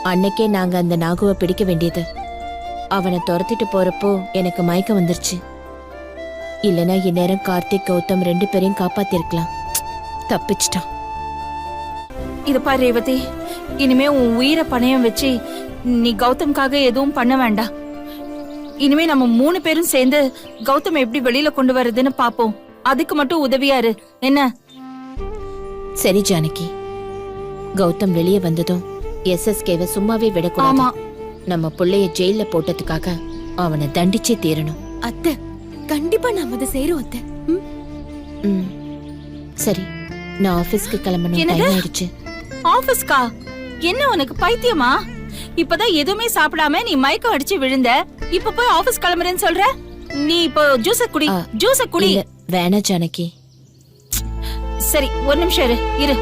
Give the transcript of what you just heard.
அன்னைக்கே நாங்க அந்த நாகுவை பிடிக்க வேண்டியது. அவனை துரத்திட்டு போறப்போ எனக்கு மயக்கம் வந்துருச்சு. இல்லனா இந்நேரம் கார்த்திக் கௌதம் 2 பேரையும் காப்பாத்திருக்கலாம். தப்பிச்சிட்டான். இது பாரு ரேவதி, இனிமே உன் உயிரை பணயம் வச்சு நீ கௌதம்காக எதுவும் பண்ண வேண்டாம். இனிமே நம்ம 3 பேரும் சேர்ந்து கௌதம் எப்படி வெளியில கொண்டு வர்றதுன்னு பாப்போம். அதுக்கு மட்டும் உதவியாரு என்ன? சரி ஜானகி, கௌதம் வெளியே வந்ததும் SSKவை சும்மாவே விடக்கூடாது. நம்ம புள்ளைய ஜெயில போட்டதுக்காக அவனை தண்டிச்சே தீரணும். அத்தை, கண்டிப்பா நாம அதை செய்யறோம் அத்தை. சரி, நான் ஆபீஸ்க்கு கிளம்பணும். டைம் ஆயிடுச்சு. ஆபீஸ்கா? என்ன உனக்கு பைத்தியமா? இப்பதான் எதுவுமே சாப்பிடாம நீ மயக்கம் அடிச்சு விழுந்த. இப்ப போய் ஆபீஸ் கிளம்புறேன்னு சொல்ற? நீ இப்போ ஜூஸ குடி. வேணா ஜானகி. சரி, ஒரு நிமிஷம் இரு.